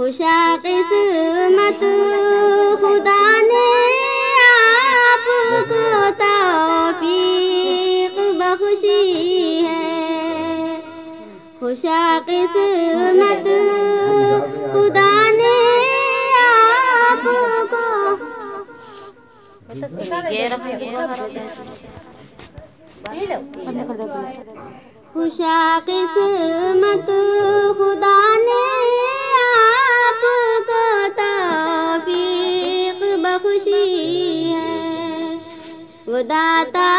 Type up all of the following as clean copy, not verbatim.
خوشا قسمت خدا نے آپ کو توفیق بخشی ہے، خوشا قسمت خدا نے آپ کو خوشا قسمت خدا نے آپ کو توفیق بخشی ہے، وہ داتا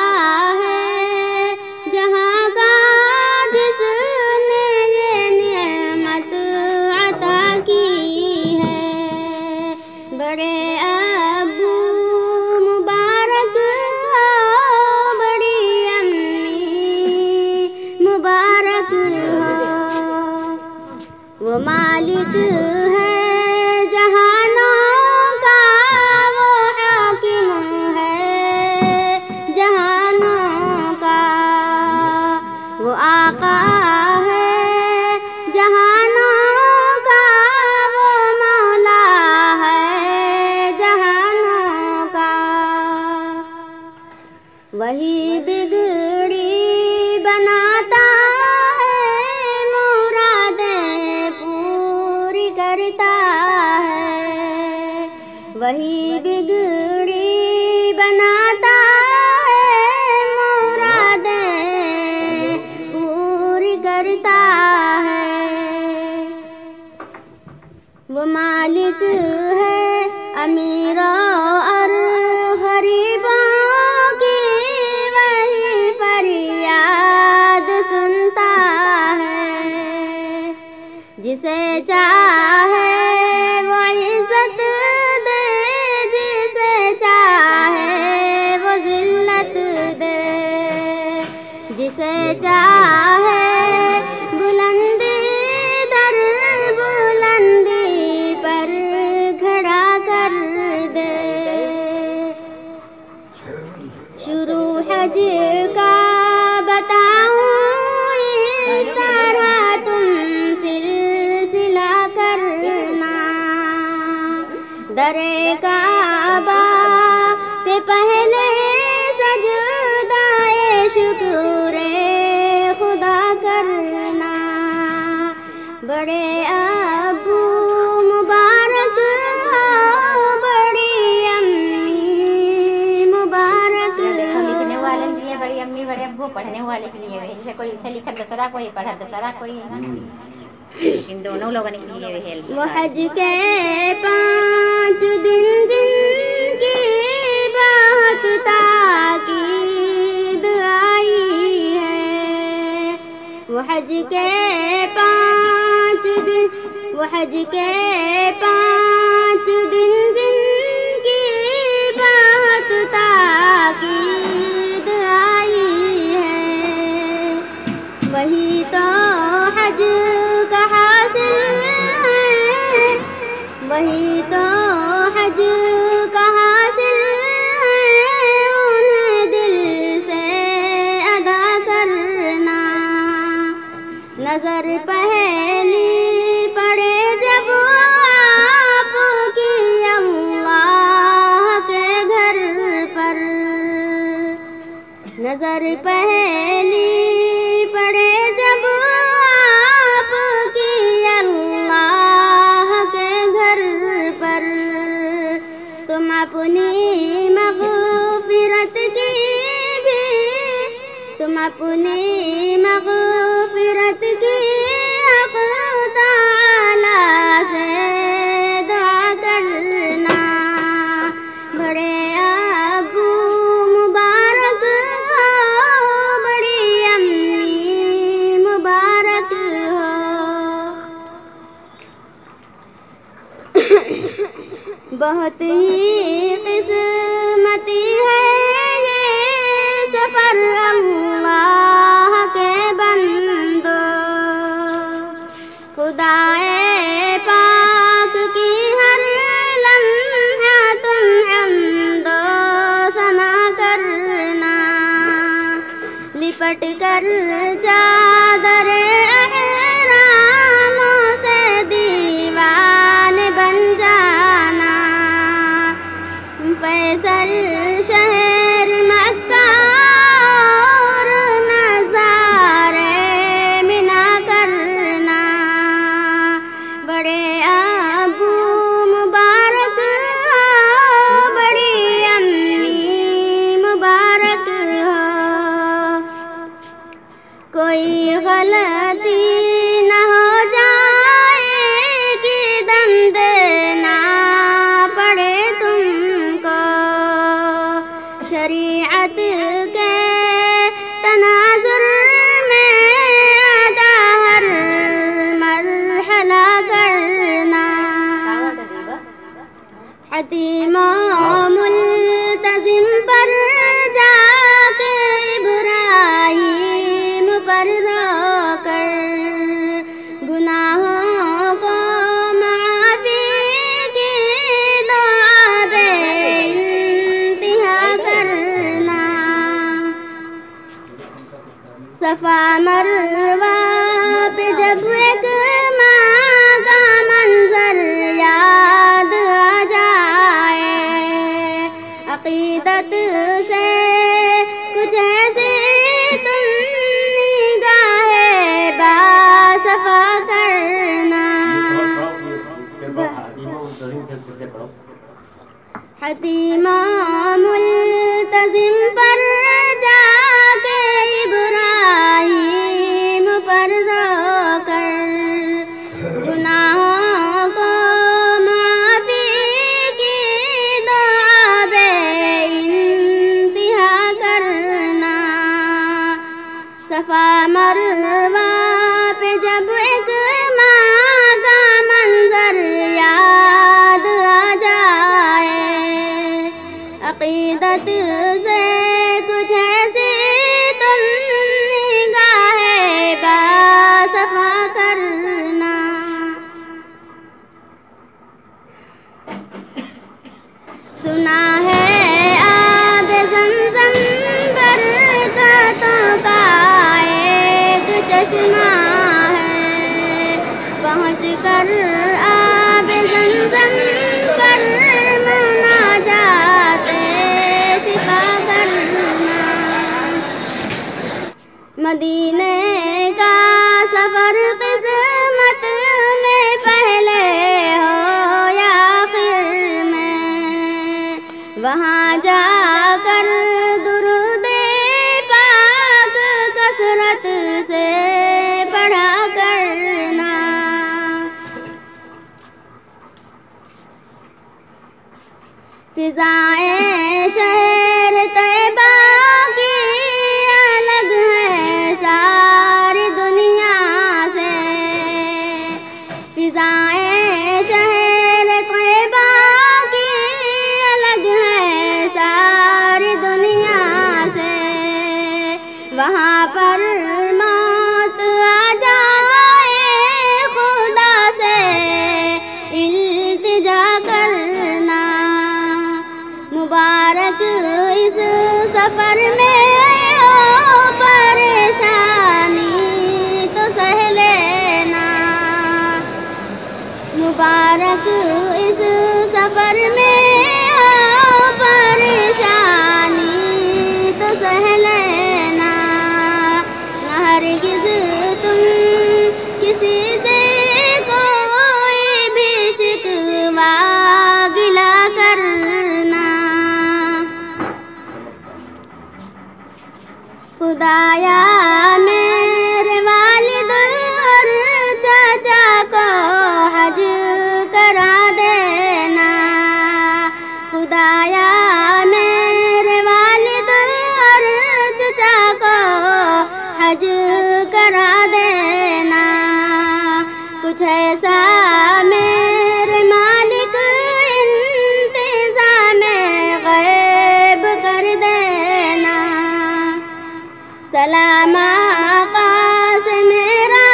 ہے جہاں کا جس نے یہ نعمت عطا کی ہے، بڑے ابو مبارک ہو، بڑی امی مبارک ہو، وہ مالک ہے جہانوں کا، وہ حاکم ہے جہانوں کا، وہ آقا ہے جہانوں کا، وہ مولا ہے جہانوں کا، وہی بگڑی بناتا ہے، مرادیں پوری کرتا ہے، وہی بگڑی بناتا ہے، مرادیں پوری کرتا ہے، وہ مالک ہے امیروں اور غریبوں کی، وہی فریاد سنتا ہے، جسے چاہے وہ عزت دے، جسے چاہے وہ ذلت دے، جسے چاہے بلندی در بلندی پر کھڑا کر دے، شروع حج کا بتاؤں اس طرح تم سلسلہ کرنا، درے کعبہ پہ پہلے سجدہ شکر خدا کرنا، بڑے ابو مبارک ہو، بڑی امی مبارک ہو، لکھنے والے کے لیے بڑی امی بڑے ابو، پڑھنے والے کے لیے جیسے کوئی سے لکھا دوسرا کوئی پڑھا دوسرا کوئی، ان دونوں لوگوں کے لیے بھی ہے۔ وہ حج کے 5 دن جن کی بہت تاکید آئی ہے، وہ حج کے 5 دن، وہ حج کے 5 دن جن کی بہت تاکید آئی ہے، وہی تو حج کا حاصل ہے، وہی تو حج کا حاصل ہے، انہیں دل سے ادا کرنا، نظر پہلی پڑے جب آپ کی اللہ کے گھر پر، نظر پہلی پڑے جب آپ کی اللہ کے گھر پر، تم اپنی مغفرت کی بھی، تم اپنی مغفرت کی حق تعالی سے دعا کرنا، بڑے ابو مبارک ہو، بڑی امی مبارک ہو، بہت ہی قسمتی ہے یہ سفر اللہ کے بندو، خدائے پاک کی ہر لمحہ تم حمد و ثنا کرنا، لپٹ کر چادر احراموں سے دیوار مروا پہ جب ایک ماں کا منظر یاد آ جائے، عقیدت سے کچھ ایسی تم نگاہ باصفا کرنا، حتیم ملتزم پر جا کے ابراہیم پر رو کر گناہوں کو معافی کی دعا بے انتہا کرنا، صفا مروا پہ جب ایک ماں کا منظر یاد آ جائے، عقیدت سے کچھ ایسی تم نگاہ باصفا کرنا، سنا ہے آب زمزم برکتوں کا ایک چشمہ ہے، پہنچ کر آب زمزم پر مناجات شفا کرنا، مدینے کا سفر قسمت میں پہلے ہو یا آخر میں، وہاں جا کر درود پاک کثرت سے پڑھا کرنا، فضائیں شہر طیبہ کی الگ ہے ساری دنیا سے، فضائیں شہر طیبہ کی الگ ہے ساری دنیا سے، وہاں پر موت آ جائے خدا سے التجا کرنا، مبارک اس سفر میں ہو پریشانی تو سہ لینا، مبارک اس سفر میں ہو پریشانی تو سہ لینا، ہرگز تم کسی سے کوئی بھی شکوہ گلا کرنا، خدایا میرے والد اور چاچا کو حج کرا دینا، خدایا میرے والد اور چاچا کو حج کرا دینا، کچھ ایسا میرے مالک انتظام غیب کر دینا، سلام آقا سے میرا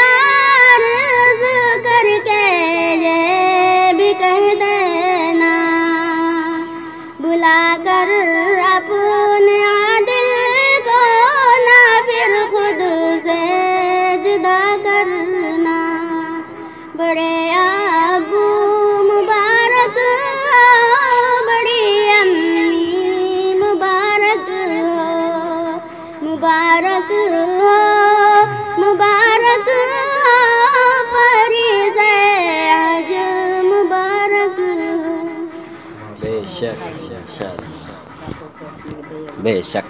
عرض کر کے یہ بھی کہہ دینا، بلا کر اپنے عادل کو نہ پھر خود سے جدا کرنا، بڑے ابو مبارک ہو، بڑی امی مبارک ہو، مبارک ہو، مبارک ہو، فریض حج مبارک ہو، بے شک بے شک